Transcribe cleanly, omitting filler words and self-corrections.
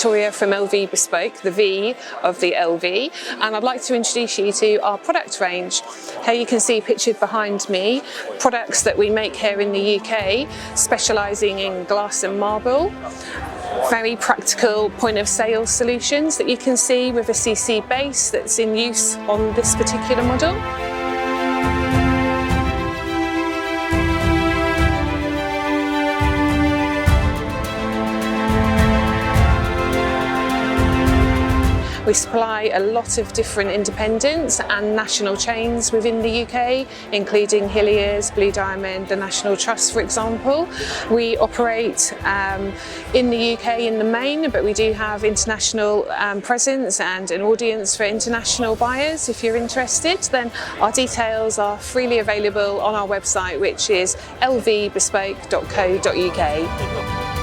Victoria from L V Bespoke, the V of the LV, and I'd like to introduce you to our product range. Here you can see pictured behind me products that we make here in the UK, specialising in glass and marble. Very practical point of sale solutions that you can see with a CC base that's in use on this particular model. We supply a lot of different independents and national chains within the UK, including Hillier's, Blue Diamond, the National Trust, for example. We operate in the UK in the main, but we do have international presence and an audience for international buyers. If you're interested, then our details are freely available on our website, which is lvbespoke.co.uk.